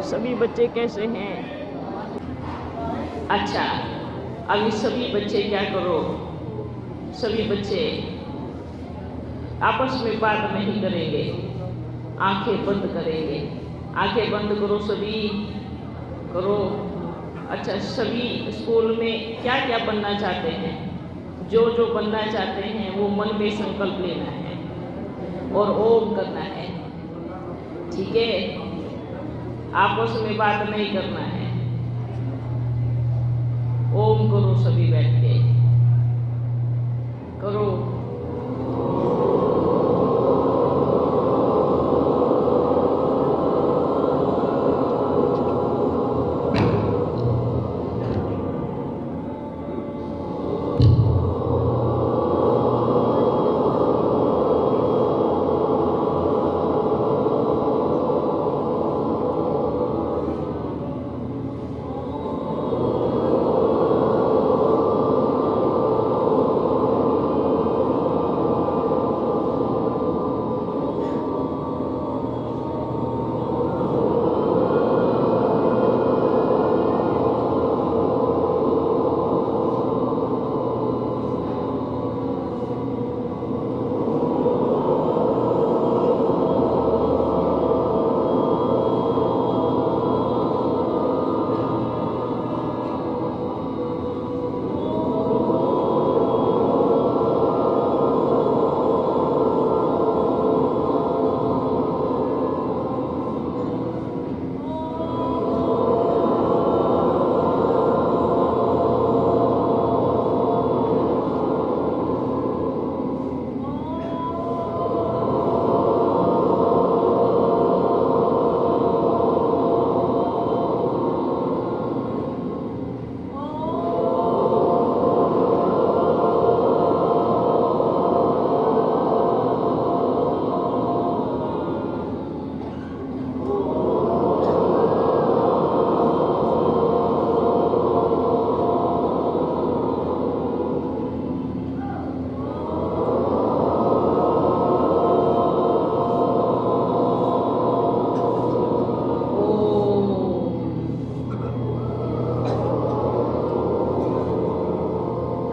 सभी बच्चे कैसे हैं? अच्छा, अभी सभी बच्चे क्या करो, सभी बच्चे आपस में बात नहीं करेंगे, आंखें बंद करेंगे। आंखें बंद करो, सभी करो। अच्छा, सभी स्कूल में क्या क्या बनना चाहते हैं? जो जो बनना चाहते हैं वो मन में संकल्प लेना है और ओम करना है, ठीक है? आपस में बात नहीं करना है। ओम करो, सभी बैठ के करो।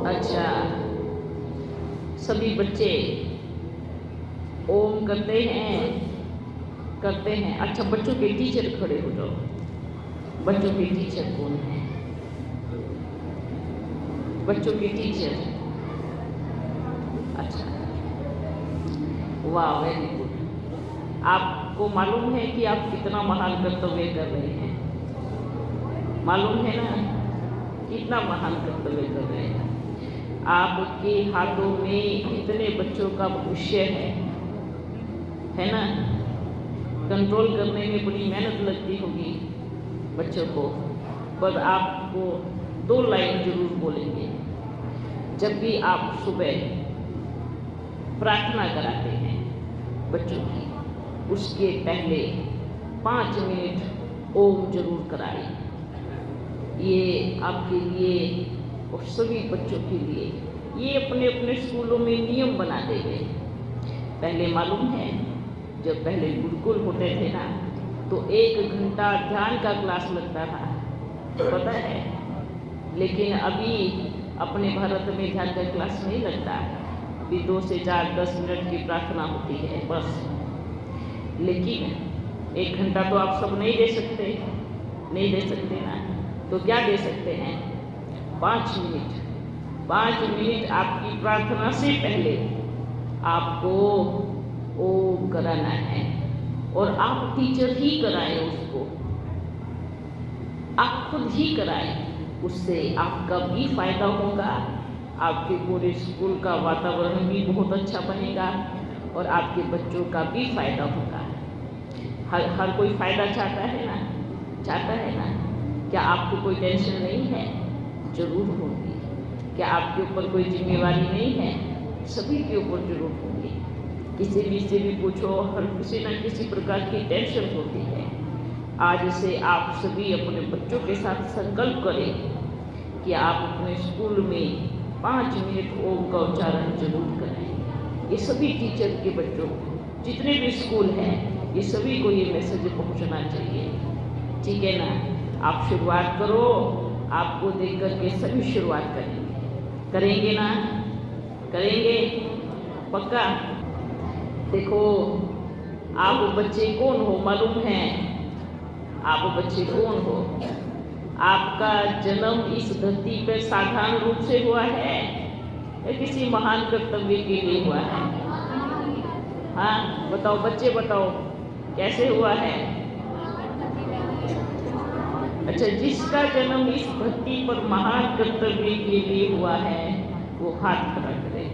अच्छा, सभी बच्चे ओम करते हैं। अच्छा, बच्चों के टीचर खड़े हो जाओ। बच्चों के टीचर कौन है? बच्चों के टीचर, अच्छा, वाह, वेरी गुड। आपको मालूम है कि आप कितना महान कर्तव्य कर रहे हैं? मालूम है ना, कितना महान कर्तव्य कर रहे हैं। आपके हाथों में कितने बच्चों का भविष्य है ना? कंट्रोल करने में बड़ी मेहनत लगती होगी बच्चों को, पर आपको 2 लाइन जरूर बोलेंगे। जब भी आप सुबह प्रार्थना कराते हैं बच्चों की, उसके पहले 5 मिनट ओम जरूर कराएं। ये आपके लिए और सभी बच्चों के लिए ये अपने अपने स्कूलों में नियम बना देंगे। पहले मालूम है, जब पहले गुरुकुल होते थे ना, तो 1 घंटा ध्यान का क्लास लगता था, पता है? लेकिन अभी अपने भारत में ध्यान का क्लास नहीं लगता। अभी 2 से 4 10 मिनट की प्रार्थना होती है बस। लेकिन 1 घंटा तो आप सब नहीं दे सकते ना, तो क्या दे सकते हैं? 5 मिनट। 5 मिनट आपकी प्रार्थना से पहले आपको ओम कराना है, और आप टीचर ही कराएं उसको, आप खुद ही कराएं। उससे आपका भी फायदा होगा, आपके पूरे स्कूल का वातावरण भी बहुत अच्छा बनेगा और आपके बच्चों का भी फायदा होगा। हर कोई फायदा चाहता है ना? क्या आपको कोई टेंशन नहीं है? जरूर होगी। क्या आपके ऊपर कोई जिम्मेवारी नहीं है? सभी के ऊपर जरूर होगी। किसी भी से भी पूछो, हर किसी न किसी प्रकार की टेंशन होती है। आज से आप सभी अपने बच्चों के साथ संकल्प करें कि आप अपने स्कूल में 5 मिनट ओम का उच्चारण जरूर करें। ये सभी टीचर के बच्चों, जितने भी स्कूल हैं, ये सभी को ये मैसेज पहुंचना चाहिए, ठीक है ना। आप शुरुआत करो, आपको देख करके सभी शुरुआत करेंगे ना, करेंगे पक्का। देखो आप बच्चे कौन हो मालूम है? आप बच्चे कौन हो? आपका जन्म इस धरती पर साधारण रूप से हुआ है या किसी महान कर्तव्य के लिए हुआ है? हाँ बताओ बच्चे, बताओ कैसे हुआ है? अच्छा, जिसका जन्म इस धरती पर महान कर्तव्य के लिए हुआ है वो हाथ खड़ा करे,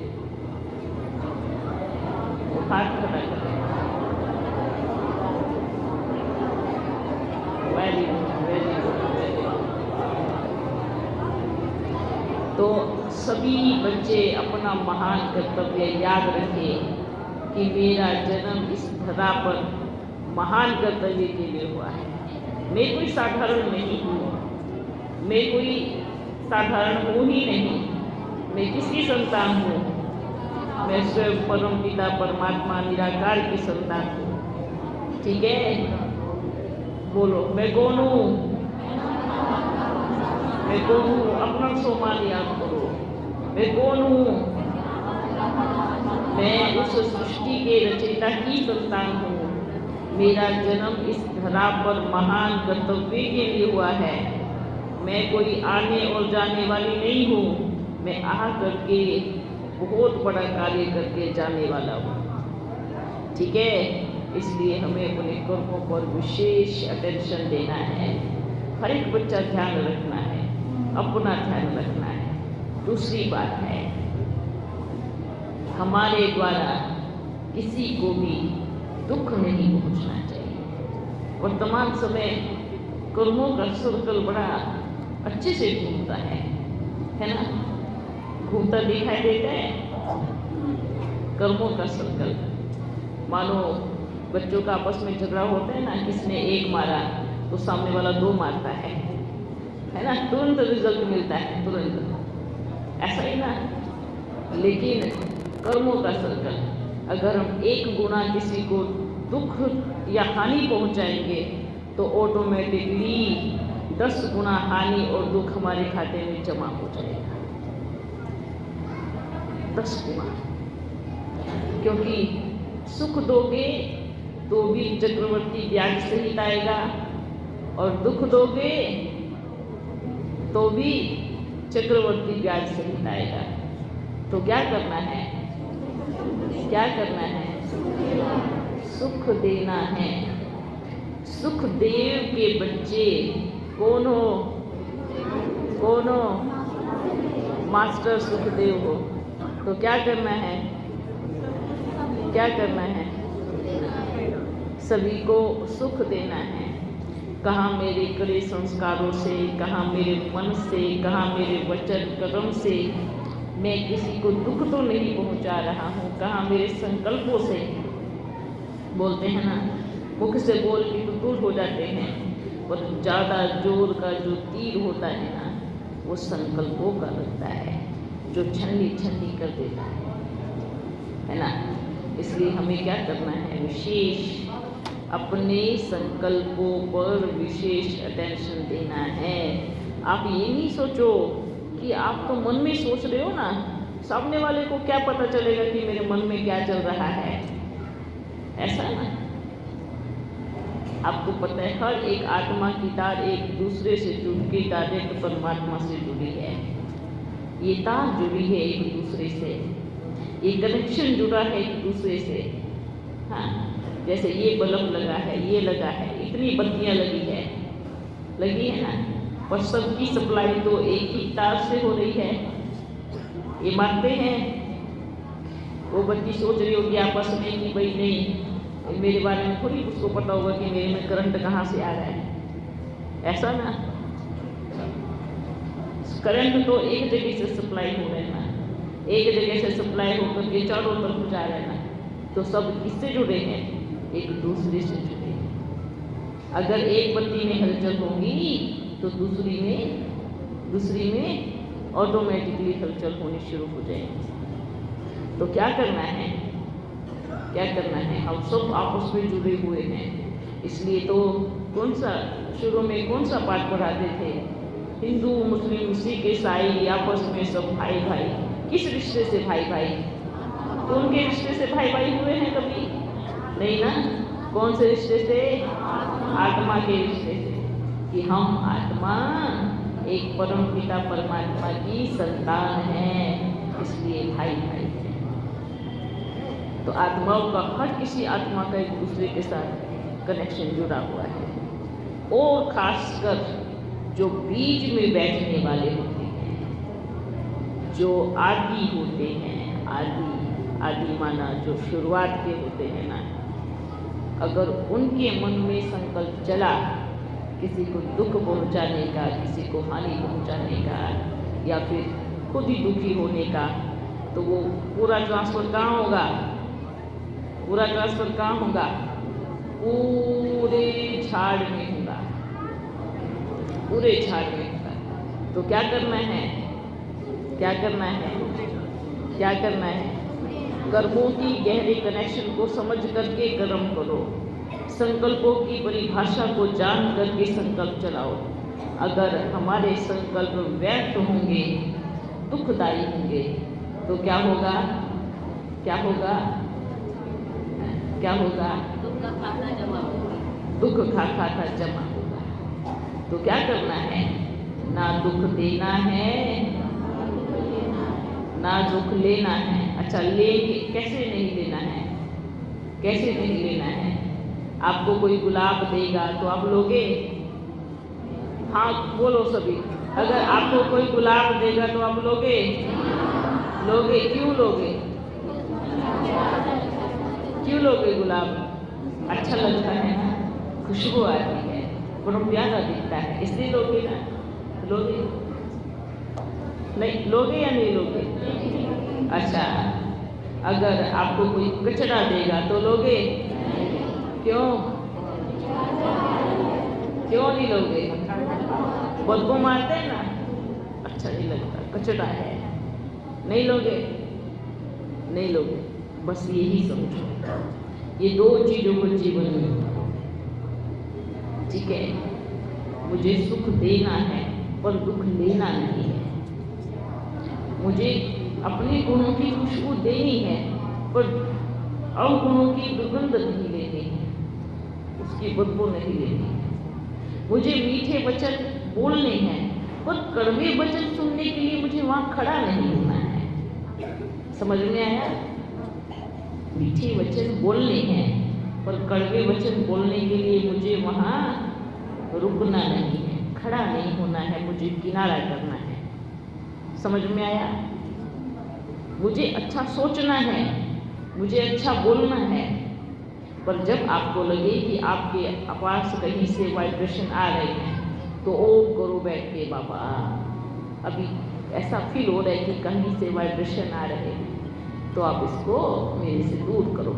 वो हाथ खड़ा करे। Very good, very good, very good. तो सभी बच्चे अपना महान कर्तव्य याद रखें कि मेरा जन्म इस धरा पर महान कर्तव्य के लिए हुआ है। मैं कोई साधारण नहीं हूँ, मैं कोई साधारण हूँ ही नहीं। मैं किसकी संतान हूँ? मैं स्वयं परम पिता परमात्मा निराकार की संतान हूँ। ठीक है, बोलो मैं कौन हूँ? मैं कौन हूँ? अपना सम्मान याद करो। मैं कौन हूँ? मैं उस सृष्टि के रचयिता की संतान हूँ। मेरा जन्म इस धरा पर महान कर्तव्य के लिए हुआ है। मैं कोई आने और जाने वाली नहीं हूँ, मैं आ करके बहुत बड़ा कार्य करके जाने वाला हूँ। ठीक है, इसलिए हमें अपने कर्मों पर विशेष अटेंशन देना है। हर एक बच्चा ध्यान रखना है, अपना ध्यान रखना है। दूसरी बात है, हमारे द्वारा किसी को भी दुख नहीं पहुंचना चाहिए। वर्तमान समय कर्मों का सर्कल बड़ा अच्छे से घूमता है ना? घूमता दिखाई देता है कर्मों का सर्कल। मानो बच्चों का आपस में झगड़ा होता है ना, किसने एक मारा तो सामने वाला दो मारता है ना? तुरंत रिजल्ट मिलता है, तुरंत, ऐसा ही ना। लेकिन कर्मों का सर्कल, अगर हम एक गुना किसी को दुख या हानि पहुंचाएंगे तो ऑटोमेटिकली 10 गुना हानि और दुख हमारे खाते में जमा हो जाएगा, 10 गुना। क्योंकि सुख दोगे तो भी चक्रवर्ती ब्याज सहित आएगा, और दुख दोगे तो भी चक्रवर्ती ब्याज सहित आएगा। तो क्या करना है? क्या करना है? सुख देना है। सुखदेव के बच्चे कौन हो? कौन हो? मास्टर सुखदेव हो। तो क्या करना है? क्या करना है? सभी को सुख देना है। कहाँ मेरे कड़े संस्कारों से, कहाँ मेरे मन से, कहाँ मेरे वचन कर्म से मैं किसी को दुख तो नहीं पहुंचा रहा हूँ, कहाँ मेरे संकल्पों से। बोलते हैं ना, मुख से बोल के तो दूर हो जाते हैं, पर ज़्यादा जोर का जो तीर होता है ना, वो संकल्पों का लगता है, जो छन्नी छन्नी कर देता है ना। इसलिए हमें क्या करना है? विशेष अपने संकल्पों पर विशेष अटेंशन देना है। आप ये नहीं सोचो कि आप तो मन में सोच रहे हो ना, सामने वाले को क्या पता चलेगा कि मेरे मन में क्या चल रहा है? ऐसा ना, आपको पता है हर एक आत्मा की तार एक दूसरे से जुड़ के डायरेक्ट परमात्मा से जुड़ी है। ये तार जुड़ी है एक दूसरे से, ये कनेक्शन जुड़ा है एक दूसरे से। हाँ, जैसे ये बल्ब लगा है, ये लगा है, इतनी बत्तियाँ लगी है ना, पर सबकी सप्लाई तो एक ही तार से हो रही है। ये मानते हैं? वो बच्ची सोच रही होगी आपस में कि भाई नहीं, मेरे बारे में थोड़ी उसको पता होगा कि मेरे में करंट कहाँ से आ रहा है। ऐसा ना, करंट तो एक जगह से सप्लाई हो रहा है ना, एक जगह से सप्लाई होकर के चारों तरफ जा रहा है ना। तो सब किससे जुड़े हैं? एक दूसरे से जुड़े हैं। अगर एक बत्ती में हलचल होगी तो दूसरी में ऑटोमेटिकली हलचल होनी शुरू हो जाएगी। तो क्या करना है? क्या करना है? हम सब आपस में जुड़े हुए हैं, इसलिए तो कौन सा शुरू में कौन सा पाठ पढ़ाते थे? हिंदू, मुस्लिम, सिख, ईसाई आपस में सब भाई भाई। किस रिश्ते से भाई भाई? खून के रिश्ते से भाई भाई हुए हैं कभी? नहीं ना। कौन से रिश्ते से? आत्मा के रिश्ते से, कि हम आत्मा एक परम पिता परमात्मा की संतान है, इसलिए भाई भाई है। तो आत्माओं का, हर किसी आत्मा का एक दूसरे के साथ कनेक्शन जुड़ा हुआ है। और खासकर जो बीच में बैठने वाले होते हैं, जो आदि होते हैं, आदि माना जो शुरुआत के होते हैं ना, अगर उनके मन में संकल्प चला किसी को दुख पहुंचाने का, किसी को हानि पहुंचाने का, या फिर खुद ही दुखी होने का, तो वो पूरा ट्रांसफर कहाँ होगा? पूरा ट्रांसफर कहाँ होगा? पूरे झाड़ में होगा, पूरे झाड़ में होगा। तो क्या करना है? क्या करना है? क्या करना है? कर्मों की गहरे कनेक्शन को समझ करके कर्म करो। संकल्पों की परिभाषा को जान करके संकल्प चलाओ। अगर हमारे संकल्प व्यर्थ होंगे, दुखदायी होंगे, तो क्या होगा? क्या होगा? क्या होगा? दुख का खाता जमा होगा। दुख का खाता जमा होगा। तो क्या करना है? ना दुख देना है, ना दुख लेना है। अच्छा, लेंगे कैसे? नहीं लेना है। कैसे नहीं लेना है? आपको कोई गुलाब देगा तो आप लोगे? हाँ बोलो सभी। अगर आपको कोई गुलाब देगा तो आप लोगे? लोगे। क्यों लोगे? क्यों लोगे गुलाब? अच्छा लगता है ना, खुशबू आती है, बड़ा प्यारा दिखता है, इसलिए लोगे ना। लोगे? नहीं लोगे या नहीं लोगे? अच्छा, अगर आपको कोई कचरा देगा तो लोगे? क्यों? क्यों नहीं लोगे? बदबू मारते हैं ना, अच्छा नहीं लगता, कचरा है, नहीं लोगे? नहीं लोगे। बस यही समझो, ये दो चीजों को जीवन में, ठीक है? मुझे सुख देना है पर दुख लेना नहीं है। मुझे अपने गुणों की खुशबू देनी है पर अवगुणों की दुर्गंध नहीं लेनी है, उसकी बदबू नहीं लेनी है। मुझे मीठे वचन बोलने हैं पर कड़वे वचन सुनने के लिए मुझे वहां खड़ा नहीं होना है। समझ में आया? मीठे वचन बोलने हैं पर कड़वे वचन बोलने के लिए मुझे वहां रुकना नहीं है, खड़ा नहीं होना है, मुझे किनारा करना है। समझ में आया? मुझे अच्छा सोचना है, मुझे अच्छा बोलना है, पर जब आपको लगे कि आपके पास कहीं से वाइब्रेशन आ रहे हैं तो ओम करो बैठ के, बाबा अभी ऐसा फील हो रहा है कि कहीं से वाइब्रेशन आ रहे हैं, तो आप इसको मेरे से दूर करो,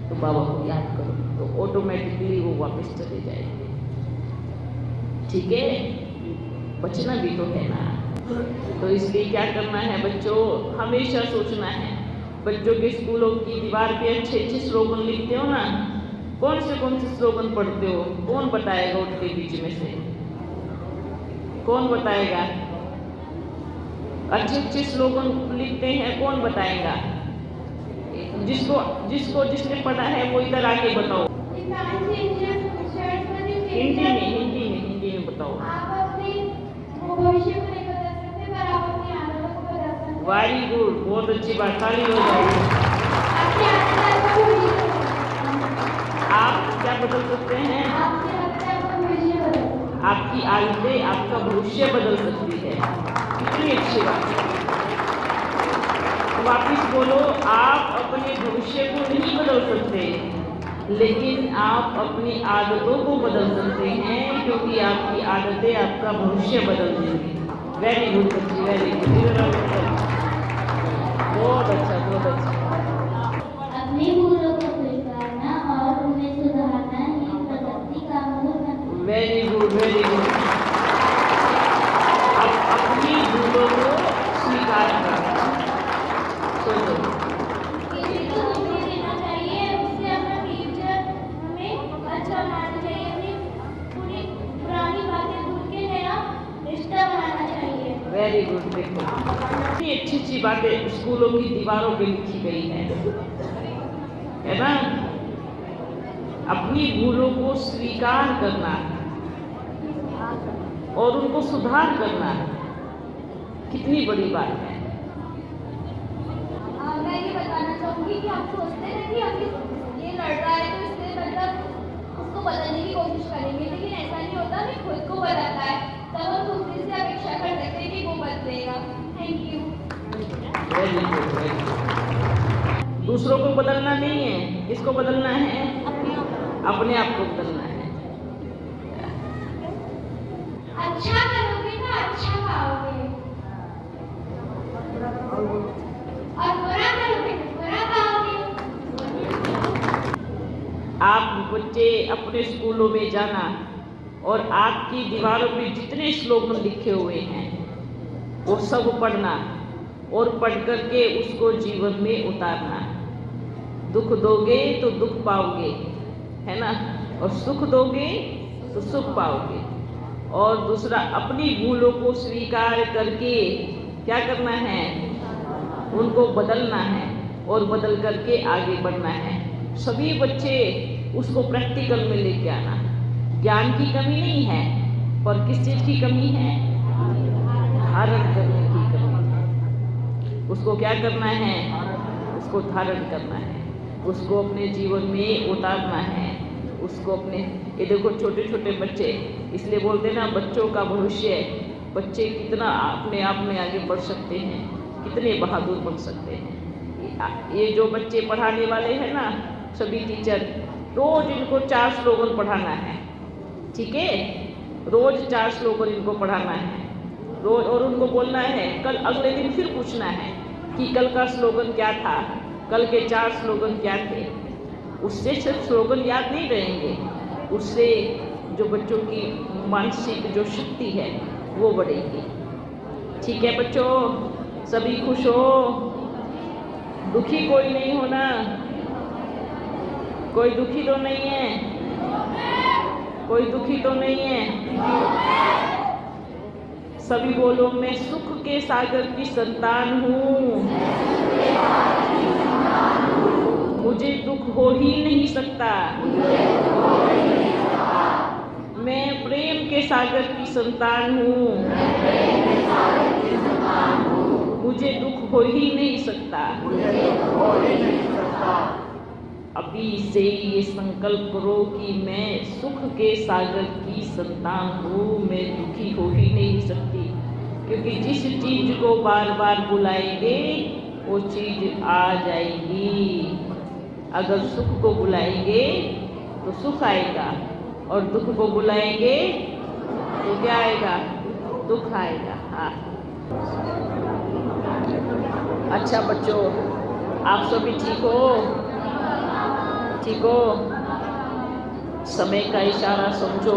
तो बाबा को याद करो, तो ऑटोमेटिकली वो वापस चले जाएंगे। ठीक है? बचना भी तो है ना। तो इसलिए क्या करना है बच्चों? हमेशा सोचना है। बच्चों के स्कूलों की दीवार पे अच्छे अच्छे स्लोगन लिखते हो ना, कौन से स्लोगन पढ़ते हो? कौन बताएगा? उठ के बीच में से कौन बताएगा? अच्छे अच्छे स्लोगन लिखते हैं, कौन बताएगा? जिसने पढ़ा है वो इधर आके बताओ। हिंदी में बताओ। वेरी गुड, बहुत अच्छी बात, ताली हो जाएगी। आप क्या बदल सकते हैं? आपकी आदतें आपका भविष्य बदल सकती है। कितनी अच्छी बात है। वापिस बोलो, आप अपने भविष्य को नहीं बदल सकते, लेकिन आप अपनी आदतों को बदल सकते हैं, क्योंकि आपकी आदतें आपका भविष्य बदल देंगी। वेरी गुड बच्ची, वेरी गुड, बहुत अच्छा, बहुत अच्छा। अपनी भूलों को स्वीकारना और उन्हें सुधारना ही प्रगति का मूल मंत्र। Very good, very good. अब अपनी भूलों को स्वीकार करना। सोचो, किसी को दुख नहीं देना चाहिए, उससे अपना फ्यूचर हमें अच्छा बनाना चाहिए, अपनी बातें स्कूलों की दीवारों पे लिखी गई है ना। अपनी भूलों को स्वीकार करना और उनको सुधार करना कितनी बड़ी बात है। मैं ये बताना चाहूंगी कि आप सोचते हैं कि अभी ये लड़ रहा है तो इससे मतलब उसको बदलने की कोशिश करेंगे, लेकिन ऐसा नहीं होता। हमें खुद को बदलना है, तब हम दूसरे से अपेक्षा कर सकते हैं कि वो बदलेगा। Thank you. दूसरों को बदलना नहीं है, किसको बदलना है? अपने आप को बदलना है। अच्छा करोगे तो अच्छा पाओगे, और बुरा करोगे तो बुरा पाओगे। आप बच्चे अपने स्कूलों में जाना और आपकी दीवारों पे जितने स्लोगन लिखे हुए हैं वो सब पढ़ना और पढ़ करके उसको जीवन में उतारना। दुख दोगे तो दुख पाओगे, है ना, और सुख दोगे तो सुख पाओगे। और दूसरा, अपनी भूलों को स्वीकार करके क्या करना है? उनको बदलना है और बदल करके आगे बढ़ना है। सभी बच्चे उसको प्रैक्टिकल में लेके आना। ज्ञान की कमी नहीं है, पर किस चीज़ की कमी है? धारण करने की कमी है। उसको क्या करना है? उसको धारण करना है, उसको अपने जीवन में उतारना है, उसको अपने। ये देखो छोटे छोटे बच्चे, इसलिए बोलते ना बच्चों का भविष्य। बच्चे कितना अपने आप में आगे बढ़ सकते हैं, कितने बहादुर बन सकते हैं। ये जो बच्चे पढ़ाने वाले हैं ना, सभी टीचर, रोज इनको 4 स्लोगन पढ़ाना है, ठीक है? रोज 4 स्लोगन इनको पढ़ाना है रोज, और उनको बोलना है। कल अगले दिन फिर पूछना है कि कल का स्लोगन क्या था, कल के 4 स्लोगन क्या थे। उससे सिर्फ स्लोगन याद नहीं रहेंगे, उससे जो बच्चों की मानसिक जो शक्ति है वो बढ़ेगी। ठीक है बच्चों, सभी खुश हो, दुखी कोई नहीं होना। कोई दुखी तो नहीं है? कोई दुखी तो नहीं है? सभी बोलो, मैं सुख के सागर की संतान हूँ, मुझे दुख हो ही नहीं सकता। मैं प्रेम के सागर की संतान हूँ, मुझे दुख हो ही नहीं सकता। अभी से ये संकल्प करो कि मैं सुख के सागर की संतान हूँ, मैं दुखी हो ही नहीं सकती। क्योंकि जिस चीज को बार बार बुलाएंगे वो चीज आ जाएगी। अगर सुख को बुलाएंगे तो सुख आएगा, और दुख को बुलाएंगे तो क्या आएगा? दुख आएगा। हाँ, अच्छा बच्चों, आप सभी ठीक हो? ठीक हो? समय का इशारा समझो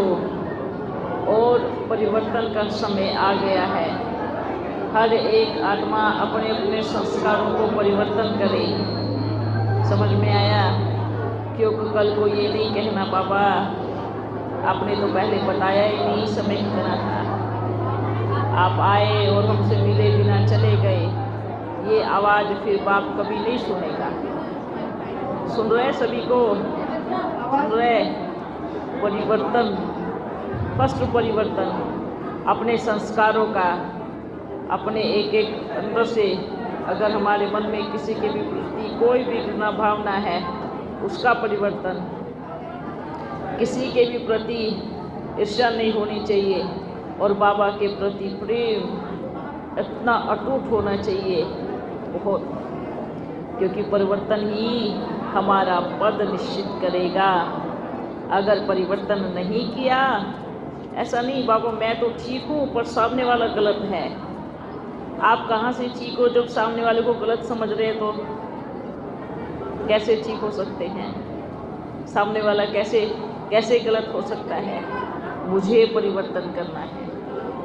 और परिवर्तन का समय आ गया है। हर एक आत्मा अपने अपने संस्कारों को परिवर्तन करे। समझ में आया? क्योंकि कल को ये नहीं कहना पापा आपने तो पहले बताया ही नहीं समय कितना था। आप आए और हमसे मिले बिना चले गए, ये आवाज़ फिर बाप कभी नहीं सुनेगा। सुन रहे सभी को? सुन रहे? परिवर्तन, फर्स्ट परिवर्तन अपने संस्कारों का, अपने एक एक अंदर से। अगर हमारे मन में किसी के भी प्रति कोई भी घृणा भावना है, उसका परिवर्तन। किसी के भी प्रति ईर्ष्या नहीं होनी चाहिए, और बाबा के प्रति प्रेम इतना अटूट होना चाहिए बहुत, क्योंकि परिवर्तन ही हमारा पद निश्चित करेगा। अगर परिवर्तन नहीं किया, ऐसा नहीं बाबा मैं तो ठीक हूँ पर सामने वाला गलत है। आप कहाँ से ठीक हो जब सामने वाले को गलत समझ रहे हैं? तो कैसे ठीक हो सकते हैं? सामने वाला कैसे गलत हो सकता है? मुझे परिवर्तन करना है,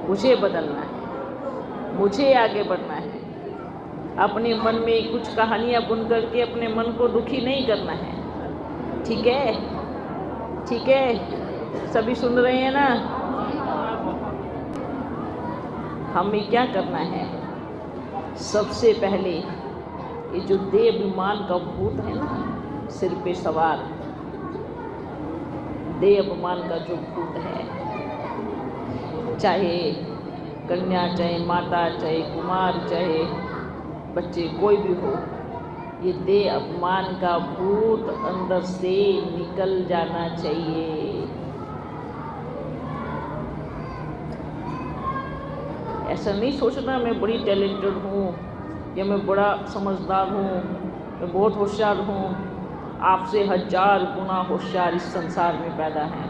मुझे बदलना है, मुझे आगे बढ़ना है। अपने मन में कुछ कहानियाँ बुन करके अपने मन को दुखी नहीं करना है। ठीक है? ठीक है? सभी सुन रहे हैं ना? हमें क्या करना है? सबसे पहले ये जो देहाभिमान का भूत है ना सिर पे सवार, देहाभिमान का जो भूत है, चाहे कन्या, चाहे माता, चाहे कुमार, चाहे बच्चे, कोई भी हो, ये देहाभिमान का भूत अंदर से निकल जाना चाहिए। ऐसा नहीं सोचना मैं बड़ी टैलेंटेड हूँ या मैं बड़ा समझदार हूँ, मैं बहुत होशियार हूँ। आपसे 1000 गुना होशियार इस संसार में पैदा हैं।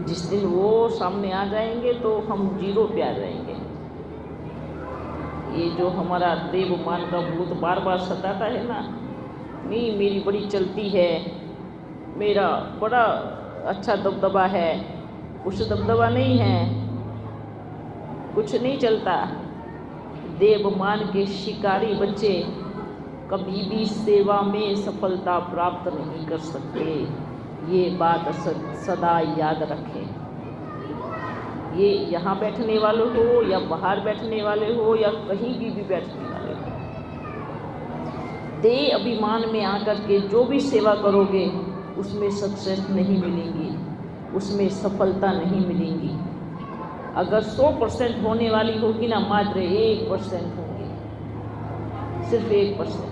जिस दिन वो सामने आ जाएंगे तो हम 0 पे आ जाएंगे। ये जो हमारा देहाभिमान का भूत बार बार सताता है ना, नहीं मेरी बड़ी चलती है, मेरा बड़ा अच्छा दबदबा है, कुछ दबदबा नहीं है, कुछ नहीं चलता। देहाभिमान के शिकारी बच्चे कभी भी सेवा में सफलता प्राप्त नहीं कर सकते। ये बात सदा याद रखें। ये यहाँ बैठने वाले हो या बाहर बैठने वाले हो या कहीं भी बैठने वाले हो, देहाभिमान में आकर के जो भी सेवा करोगे उसमें सक्सेस नहीं मिलेंगी, उसमें सफलता नहीं मिलेंगी। अगर 100% होने वाली होगी ना, मात्र 1% होगी, सिर्फ 1%।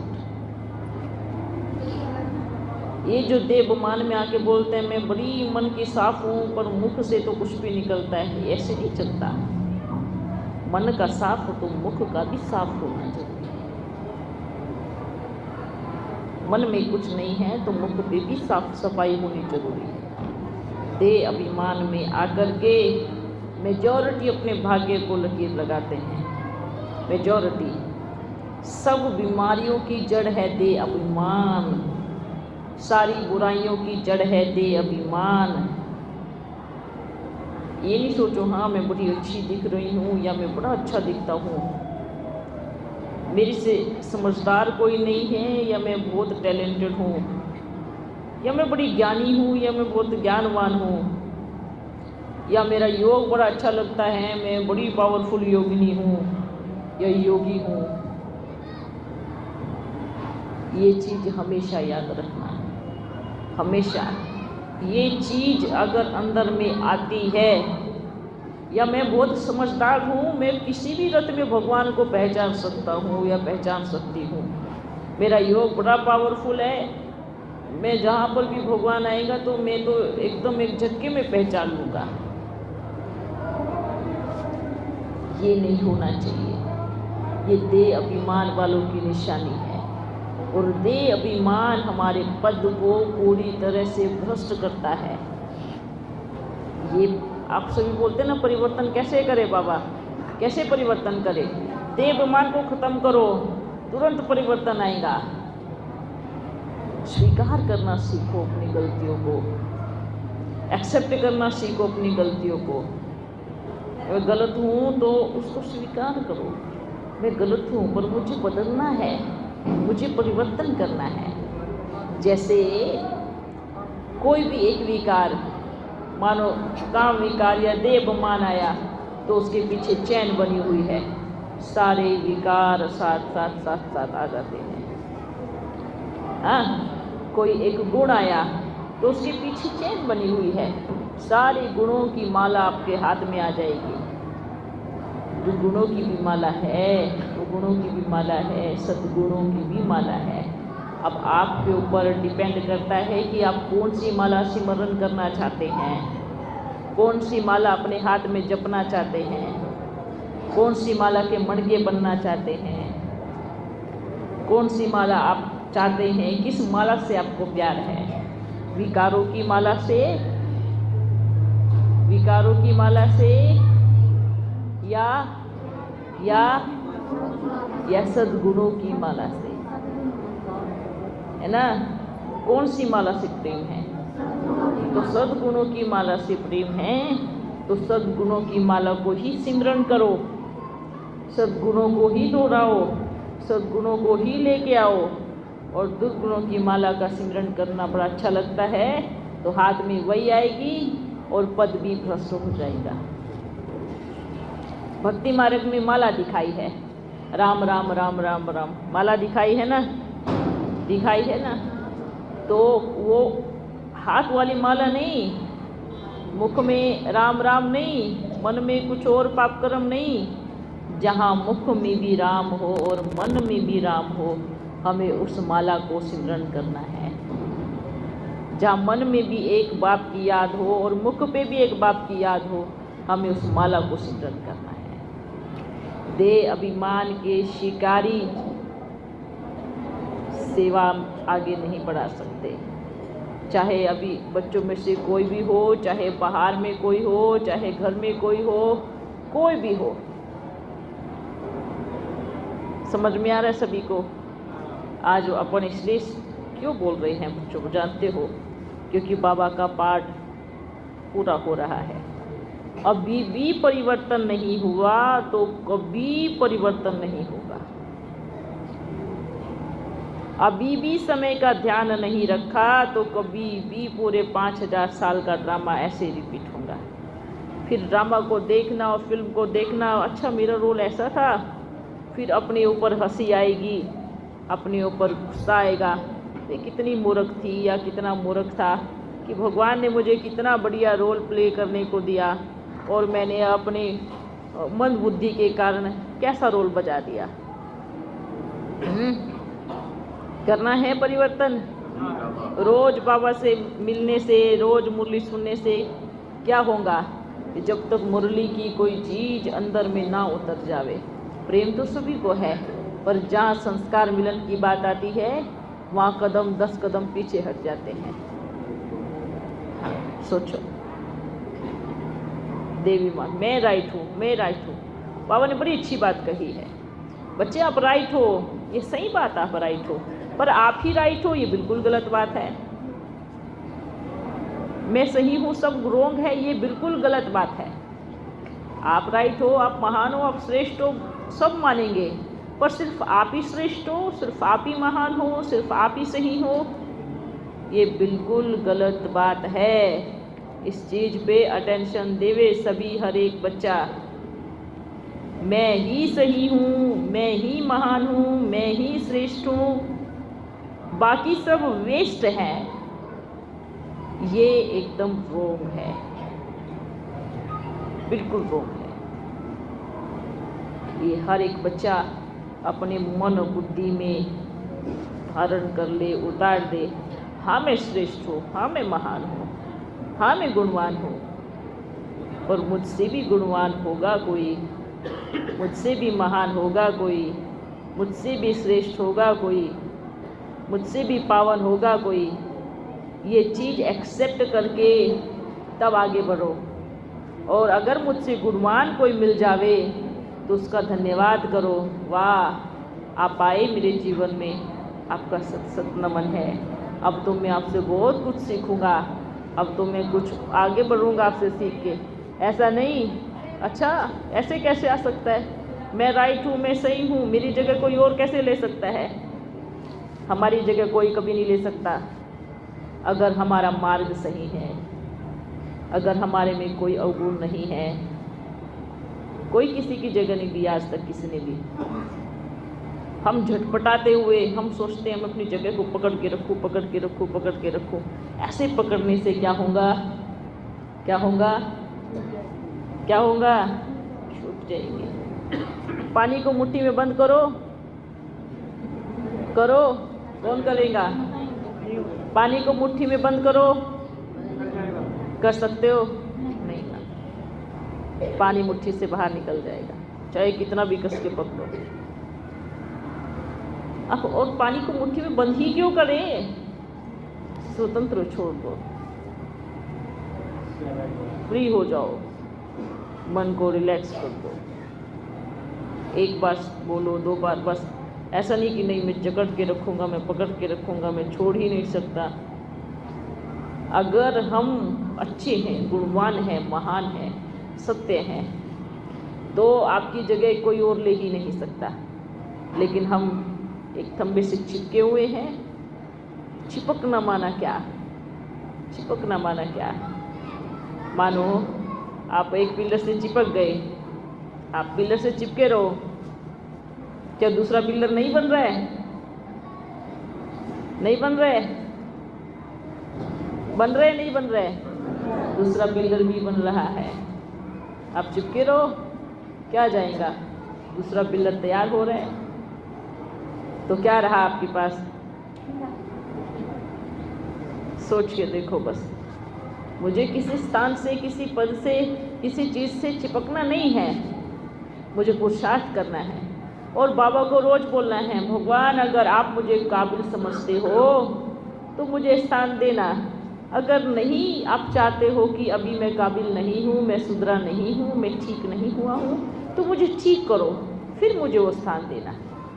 ये जो देहाभिमान में आके बोलते हैं मैं बड़ी मन की साफ हूँ पर मुख से तो कुछ भी निकलता है, ऐसे नहीं चलता। मन का साफ हो तो मुख का भी साफ होना चाहिए। मन में कुछ नहीं है तो मुख पे भी साफ सफाई होनी जरूरी है। देहाभिमान में आकर के मेजॉरिटी अपने भाग्य को लकीर लगाते हैं। मेजॉरिटी सब बीमारियों की जड़ है देहाभिमान, सारी बुराइयों की जड़ है देहाभिमान। ये नहीं सोचो हाँ मैं बड़ी अच्छी दिख रही हूँ या मैं बड़ा अच्छा दिखता हूँ, मेरे से समझदार कोई नहीं है, या मैं बहुत टैलेंटेड हूँ, या मैं बड़ी ज्ञानी हूँ, या मैं बहुत ज्ञानवान हूँ, या मेरा योग बड़ा अच्छा लगता है, मैं बड़ी पावरफुल योगिनी हूँ या योगी हूँ। ये चीज़ हमेशा याद रखना, हमेशा। ये चीज़ अगर अंदर में आती है, या मैं बहुत समझदार हूँ, मैं किसी भी रत में भगवान को पहचान सकता हूँ या पहचान सकती हूँ, मेरा योग बड़ा पावरफुल है, मैं जहाँ पर भी भगवान आएगा तो मैं तो एकदम एक झटके में पहचान लूँगा। ये नहीं होना चाहिए। ये देहाभिमान वालों की निशानी है, और देहाभिमान हमारे पद को पूरी तरह से भ्रष्ट करता है। ये आप सभी बोलते ना परिवर्तन कैसे करें बाबा, कैसे परिवर्तन करें? देहाभिमान को खत्म करो, तुरंत परिवर्तन आएगा। स्वीकार करना सीखो अपनी गलतियों को, एक्सेप्ट करना सीखो अपनी गलतियों को। मैं गलत हूँ तो उसको स्वीकार करो, मैं गलत हूँ पर मुझे बदलना है, मुझे परिवर्तन करना है। जैसे कोई भी एक विकार, मानो काम विकार या देहाभिमान आया तो उसके पीछे चैन बनी हुई है, सारे विकार साथ साथ साथ साथ आ जाते हैं। हाँ, कोई एक गुण आया तो उसके पीछे चैन बनी हुई है, सारे गुणों की माला आपके हाथ में आ जाएगी। जो गुणों की भी माला है, वो गुणों की भी माला है, सद्गुणों की भी माला है। अब आपके ऊपर डिपेंड करता है कि आप कौन सी माला सिमरन करना चाहते हैं, कौन सी माला अपने हाथ में जपना चाहते हैं, कौन सी माला के मणके बनना चाहते हैं, कौन सी माला आप चाहते हैं, किस माला से आपको प्यार है। विकारों की माला से, विकारों की माला से या सद्गुणों की माला से, है ना? कौन सी माला से प्रेम है? तो सद्गुणों की माला से प्रेम है तो सद्गुणों की माला को ही सिमरन करो, सद्गुणों को ही दोहराओ, सद्गुणों को ही लेके आओ। और दुर्गुणों की माला का सिमरन करना बड़ा अच्छा लगता है तो हाथ में वही आएगी और पद भी भ्रष्ट हो जाएगा। भक्ति मार्ग में माला दिखाई है, राम राम राम राम राम। माला दिखाई है ना, दिखाई है ना। तो वो हाथ वाली माला नहीं, मुख में राम राम नहीं, मन में कुछ और पाप कर्म नहीं। जहाँ मुख में भी राम हो और मन में भी राम हो, हमें उस माला को सिमरन करना है। जहाँ मन में भी एक बाप की याद हो और मुख पे भी एक बाप की याद हो, हमें उस माला को सिमरन करना है। दे अभिमान के शिकारी सेवा आगे नहीं बढ़ा सकते। चाहे अभी बच्चों में से कोई भी हो, चाहे बाहर में कोई हो, चाहे घर में कोई हो, कोई भी हो। समझ में आ रहा है सभी को? आज अपन इसलिए क्यों बोल रहे हैं बच्चों को, जानते हो? क्योंकि बाबा का पाठ पूरा हो रहा है। अभी भी परिवर्तन नहीं हुआ तो कभी परिवर्तन नहीं होगा। अभी भी समय का ध्यान नहीं रखा तो कभी भी पूरे 5000 साल का ड्रामा ऐसे रिपीट होगा। फिर ड्रामा को देखना और फिल्म को देखना, अच्छा मेरा रोल ऐसा था, फिर अपने ऊपर हंसी आएगी, अपने ऊपर गुस्सा आएगा, ये कितनी मूर्ख थी या कितना मूर्ख था कि भगवान ने मुझे कितना बढ़िया रोल प्ले करने को दिया और मैंने अपने मंद बुद्धि के कारण कैसा रोल बजा दिया। करना है परिवर्तन। रोज बाबा से मिलने से, रोज मुरली सुनने से क्या होगा? जब तक मुरली की कोई चीज अंदर में ना उतर जावे। प्रेम तो सभी को है, पर जहाँ संस्कार मिलन की बात आती है वहाँ कदम 10 कदम पीछे हट जाते हैं। हाँ, सोचो, देवी माँ मैं राइट हूँ, मैं राइट हूँ। बाबा ने बड़ी अच्छी बात कही है, बच्चे आप राइट हो, ये सही बात, आप राइट हो, पर आप ही राइट हो ये बिल्कुल गलत बात है। मैं सही हूँ सब रोंग है, ये बिल्कुल गलत बात है। आप राइट हो, आप महान हो, आप श्रेष्ठ हो, सब मानेंगे, पर सिर्फ आप ही श्रेष्ठ हो, सिर्फ आप ही महान हो, सिर्फ आप ही सही हो, ये बिल्कुल गलत बात है। इस चीज पे अटेंशन देवे सभी, हर एक बच्चा। मैं ही सही हूँ, मैं ही महान हूँ, मैं ही श्रेष्ठ हूँ, बाकी सब वेस्ट है, ये एकदम रोंग है, बिल्कुल रोंग है। ये हर एक बच्चा अपने मन बुद्धि में धारण कर ले, उतार दे, हाँ मैं श्रेष्ठ हूँ, हाँ मैं महान हूँ, हाँ मैं गुणवान हूँ, और मुझसे भी गुणवान होगा कोई, मुझसे भी महान होगा कोई, मुझसे भी श्रेष्ठ होगा कोई, मुझसे भी पावन होगा कोई। ये चीज़ एक्सेप्ट करके तब आगे बढ़ो। और अगर मुझसे गुणवान कोई मिल जावे तो उसका धन्यवाद करो, वाह आप आए मेरे जीवन में, आपका सत सत नमन है। अब तो मैं आपसे बहुत कुछ सीखूंगा, अब तो मैं कुछ आगे बढ़ूंगा आपसे सीख के। ऐसा नहीं, अच्छा ऐसे कैसे आ सकता है, मैं राइट हूँ, मैं सही हूँ, मेरी जगह कोई और कैसे ले सकता है? हमारी जगह कोई कभी नहीं ले सकता। अगर हमारा मार्ग सही है, अगर हमारे में कोई अवगुण नहीं है, कोई किसी की जगह नहीं दी आज तक किसी ने भी। हम झटपटाते हुए हम सोचते हैं हम अपनी जगह को पकड़ के रखूँ, पकड़ के रखूँ, पकड़ के रखूँ। ऐसे पकड़ने से क्या होगा, क्या होगा, क्या होगा? छूट जाएंगे। पानी को मुट्ठी में बंद करो, करो, कौन करेगा? पानी को मुट्ठी में बंद करो, कर सकते हो? नहीं ना, पानी मुट्ठी से बाहर निकल जाएगा, चाहे कितना भी कस के पकड़ो। अब और पानी को मुट्ठी में बंद ही क्यों करें? स्वतंत्र छोड़ दो, फ्री हो जाओ, मन को रिलैक्स कर दो। एक बार बोलो, 2 बार, बस ऐसा नहीं कि नहीं मैं जकड़ के रखूँगा, मैं पकड़ के रखूँगा, मैं छोड़ ही नहीं सकता। अगर हम अच्छे हैं, गुणवान हैं, महान हैं, सत्य हैं, तो आपकी जगह कोई और ले ही नहीं सकता। लेकिन हम एक खंबे से चिपके हुए हैं। चिपकना माना क्या? चिपकना माना क्या? मानो आप एक पिलर से चिपक गए, आप पिलर से चिपके रहो, क्या दूसरा बिल्डर नहीं बन रहा है? नहीं बन रहे? बन रहे नहीं बन रहे? दूसरा बिल्डर भी बन रहा है। आप चिपके रहो, क्या जाएगा? दूसरा बिल्डर तैयार हो रहा है। तो क्या रहा आपके पास? सोच के देखो बस। मुझे किसी स्थान से, किसी पद से, किसी चीज़ से चिपकना नहीं है, मुझे पुरुषार्थ करना है। और बाबा को रोज बोलना है, भगवान अगर आप मुझे काबिल समझते हो तो मुझे स्थान देना। अगर नहीं, आप चाहते हो कि अभी मैं काबिल नहीं हूँ, मैं सुधरा नहीं हूँ, मैं ठीक नहीं हुआ हूँ, तो मुझे ठीक करो, फिर मुझे वो स्थान देना।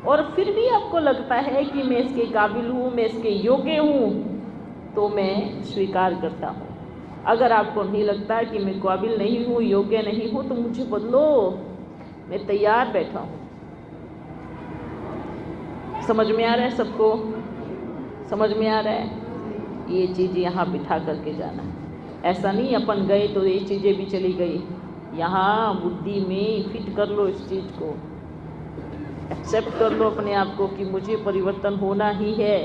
और फिर भी आपको लगता है कि मैं इसके काबिल हूँ, मैं इसके योग्य हूँ, तो मैं स्वीकार करता हूँ। अगर आपको नहीं लगता कि मैं काबिल नहीं हूँ, योग्य नहीं हूँ, तो मुझे बदलो, मैं तैयार बैठा हूँ। समझ में आ रहा है सबको? समझ में आ रहा है? ये चीज़ यहाँ बिठा करके जाना। ऐसा नहीं अपन गए तो ये चीज़ें भी चली गई। यहाँ बुद्धि में फिट कर लो इस चीज़ को, एक्सेप्ट कर लो अपने आप को कि मुझे परिवर्तन होना ही है,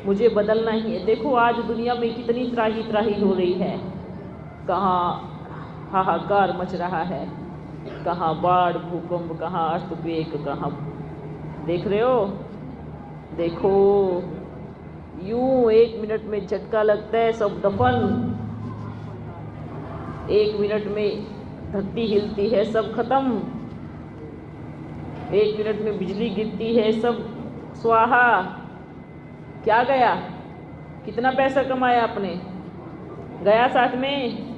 मुझे बदलना ही है। देखो आज दुनिया में कितनी त्राही त्राही हो रही है, कहाँ हाहाकार मच रहा है, कहाँ बाढ़, भूकंप, कहाँ अर्थक्वेक, कहाँ देख रहे हो? देखो यूं 1 मिनट में झटका लगता है, सब दफन। 1 मिनट में धरती हिलती है, सब खत्म। 1 मिनट में बिजली गिरती है, सब स्वाहा। क्या गया? कितना पैसा कमाया आपने? गया साथ में?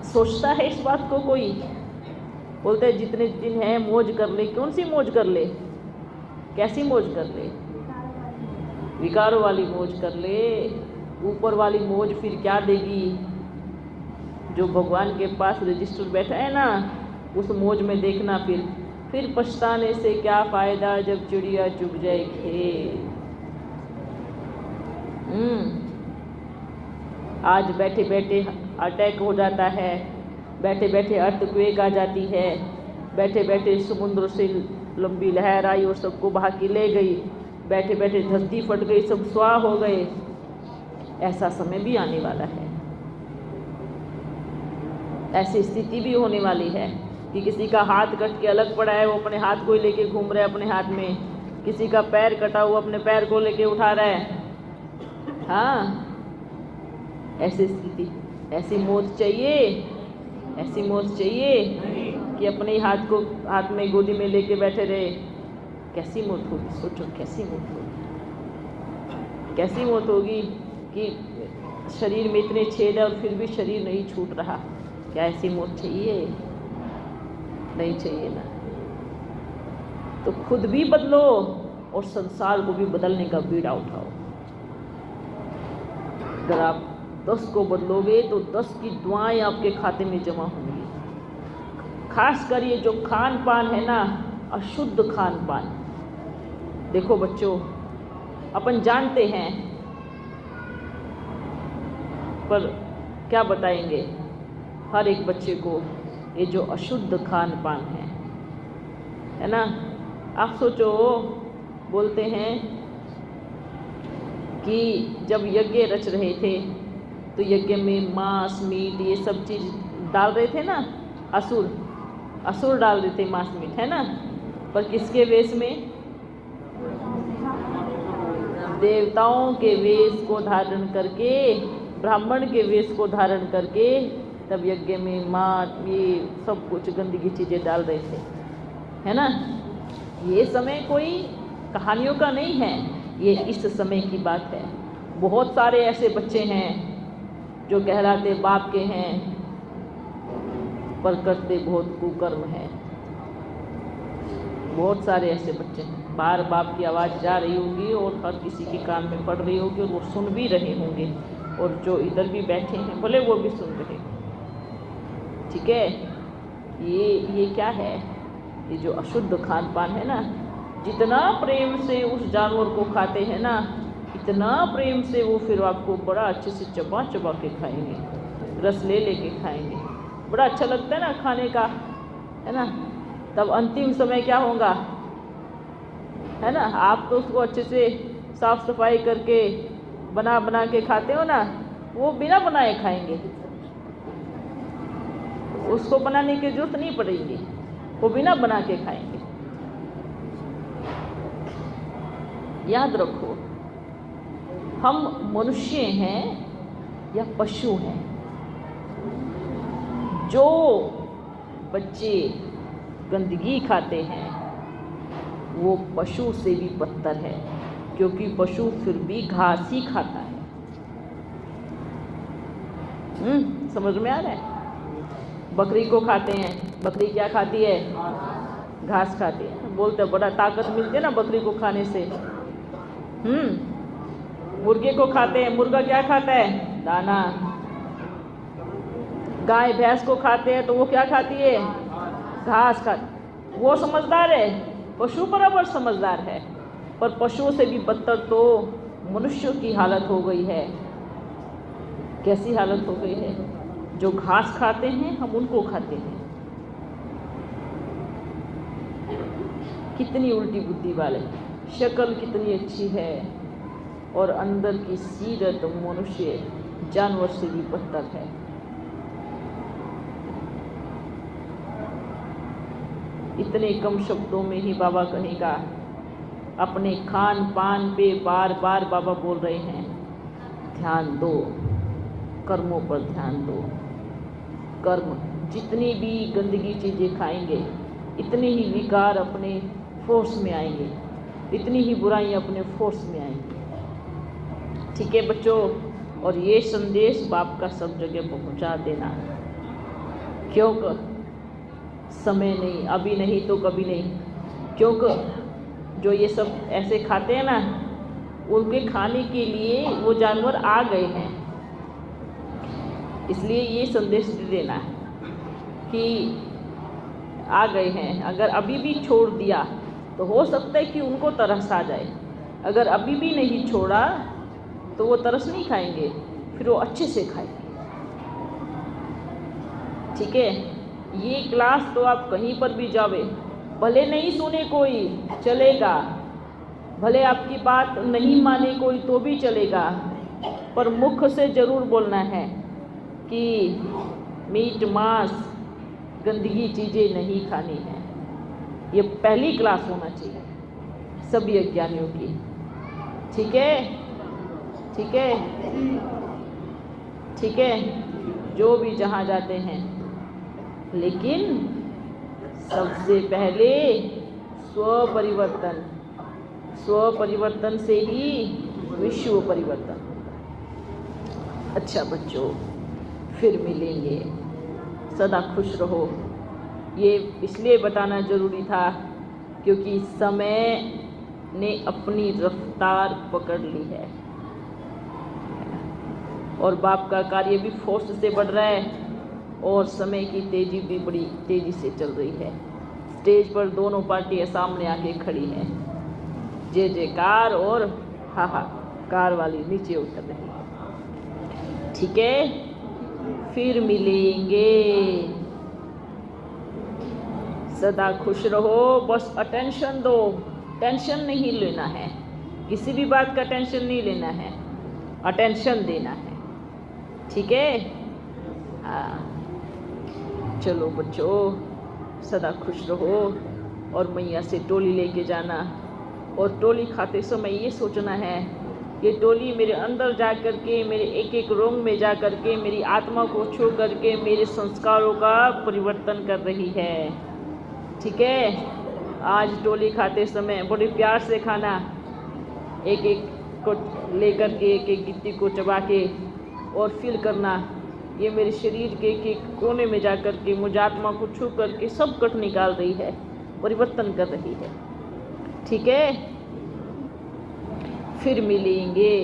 सोचता है इस बात को कोई? बोलते हैं जितने दिन है मौज कर ले। कौन सी मौज कर ले? कैसी मौज कर ले? विकारों वाली मौज कर ले। ऊपर वाली मौज फिर क्या देगी? जो भगवान के पास रजिस्टर बैठा है ना, उस मौज में देखना फिर पछताने से क्या फ़ायदा जब चिड़िया चुग जाए खेत। आज बैठे बैठे अटैक हो जाता है, बैठे बैठे अर्थक्वेक आ जाती है, बैठे बैठे समुद्र से लंबी लहर आई और सबको बहा के ले गई, बैठे बैठे धरती फट गई, सब स्वाह हो गए। ऐसा समय भी आने वाला है, ऐसी स्थिति भी होने वाली है कि किसी का हाथ कट के अलग पड़ा है, वो अपने हाथ को ही लेके घूम रहा है अपने हाथ में। किसी का पैर कटा हुआ अपने पैर को लेके उठा रहा है। हाँ, ऐसी स्थिति, ऐसी मौत चाहिए? ऐसी मौत चाहिए कि अपने हाथ को हाथ में गोदी में लेके बैठे रहे? कैसी मौत होगी? सोचो कैसी मौत होगी। कैसी मौत होगी कि शरीर में इतने छेद है और फिर भी शरीर नहीं छूट रहा। क्या ऐसी मौत चाहिए? नहीं चाहिए ना। तो खुद भी बदलो और संसार को भी बदलने का बीड़ा उठाओ। अगर आप 10 को बदलोगे तो 10 की दुआएं आपके खाते में जमा होंगी। खास कर ये जो खान पान है ना, अशुद्ध खान पान। देखो बच्चों, अपन जानते हैं पर क्या बताएंगे हर एक बच्चे को ये जो अशुद्ध खान पान है ना। आप सोचो, बोलते हैं कि जब यज्ञ रच रहे थे तो यज्ञ में मांस मीट ये सब चीज़ डाल रहे थे ना। असुर डाल रहे थे मांस मीट, है ना। पर किसके वेश में? देवताओं के वेश को धारण करके, ब्राह्मण के वेश को धारण करके तब यज्ञ में मांस ये सब कुछ गंदगी चीज़ें डाल रहे थे, है ना। ये समय कोई कहानियों का नहीं है, ये इस समय की बात है। बहुत सारे ऐसे बच्चे हैं जो कहलाते बाप के हैं पर करते बहुत कुकर्म है। बहुत सारे ऐसे बच्चे हैं, बार बाप की आवाज़ जा रही होगी और हर किसी के कान में पड़ रही होगी और वो सुन भी रहे होंगे, और जो इधर भी बैठे हैं भले वो भी सुन रहे हों। ठीक है, ये क्या है? ये जो अशुद्ध खान पान है ना, जितना प्रेम से उस जानवर को खाते हैं ना, इतना प्रेम से वो फिर आपको बड़ा अच्छे से चबा चबा के खाएंगे, रस ले लेके खाएंगे। बड़ा अच्छा लगता है ना खाने का, है ना। तब अंतिम समय क्या होगा, है ना। आप तो उसको अच्छे से साफ सफाई करके बना बना के खाते हो ना, वो बिना बनाए खाएंगे, उसको बनाने की जरूरत नहीं पड़ेगी, वो बिना बना के खाएंगे। याद रखो, हम मनुष्य हैं या पशु हैं। जो बच्चे गंदगी खाते हैं वो पशु से भी बदतर है, क्योंकि पशु फिर भी घास ही खाता है। समझ में आ रहा है। बकरी को खाते हैं, बकरी क्या खाती है, घास खाती है। बोलते हैं बड़ा ताकत मिलती है ना बकरी को खाने से। मुर्गे को खाते हैं, मुर्गा क्या खाता है, दाना। गाय भैंस को खाते हैं तो वो क्या खाती है, घास खाती। वो समझदार है, पशु बराबर समझदार है। पर पशुओं से भी बदतर तो मनुष्यों की हालत हो गई है। कैसी हालत हो गई है, जो घास खाते हैं हम उनको खाते हैं। कितनी उल्टी बुद्धि वाले, शक्ल कितनी अच्छी है और अंदर की सीरत मनुष्य जानवर से भी बदतर है। इतने कम शब्दों में ही बाबा कहेगा, अपने खान पान पे बार बार बाबा बोल रहे हैं, ध्यान दो, कर्मों पर ध्यान दो। कर्म, जितनी भी गंदगी चीज़ें खाएंगे इतने ही विकार अपने फोर्स में आएंगे, इतनी ही बुराइयां अपने फोर्स में आएंगी। ठीक है बच्चों, और ये संदेश बाप का सब जगह पहुंचा देना, क्योंकि समय नहीं, अभी नहीं तो कभी नहीं। क्योंकि जो ये सब ऐसे खाते हैं ना, उनके खाने के लिए वो जानवर आ गए हैं। इसलिए ये संदेश दे देना कि आ गए हैं। अगर अभी भी छोड़ दिया तो हो सकता है कि उनको तरस आ जाए। अगर अभी भी नहीं छोड़ा तो वो तरस नहीं खाएंगे, फिर वो अच्छे से खाएंगे। ठीक है, ये क्लास तो आप कहीं पर भी जावे, भले नहीं सुने कोई चलेगा, भले आपकी बात नहीं माने कोई तो भी चलेगा, पर मुख से ज़रूर बोलना है कि मीट मांस गंदगी चीज़ें नहीं खानी है। ये पहली क्लास होना चाहिए सभी अज्ञानियों की। ठीक है, ठीक है, ठीक है, जो भी जहाँ जाते हैं, लेकिन सबसे पहले स्व परिवर्तन, स्व परिवर्तन से ही विश्व परिवर्तन। अच्छा बच्चों, फिर मिलेंगे, सदा खुश रहो। ये इसलिए बताना ज़रूरी था क्योंकि समय ने अपनी रफ्तार पकड़ ली है और बाप का कार्य भी फोर्स से बढ़ रहा है और समय की तेज़ी भी बड़ी तेज़ी से चल रही है। स्टेज पर दोनों पार्टियां सामने आके खड़ी हैं, जय जयकार और हाहाकार वाली नीचे उतर रही है। ठीक है, फिर मिलेंगे, सदा खुश रहो। बस अटेंशन दो, टेंशन नहीं लेना है, किसी भी बात का टेंशन नहीं लेना है, अटेंशन देना है। ठीक है, हाँ, चलो बच्चों, सदा खुश रहो और मैया से टोली लेके जाना। और टोली खाते समय ये सोचना है कि टोली मेरे अंदर जा कर के, मेरे एक एक रोग में जा कर के, मेरी आत्मा को छू करके मेरे संस्कारों का परिवर्तन कर रही है। ठीक है, आज टोली खाते समय बड़े प्यार से खाना, एक एक को लेकर के, एक एक गिट्टी को चबा के और फील करना, ये मेरे शरीर के एक एक कोने में जा कर के मुझे आत्मा को छू करके सब कट निकाल रही है, परिवर्तन कर रही है। ठीक है, फिर मिलेंगे।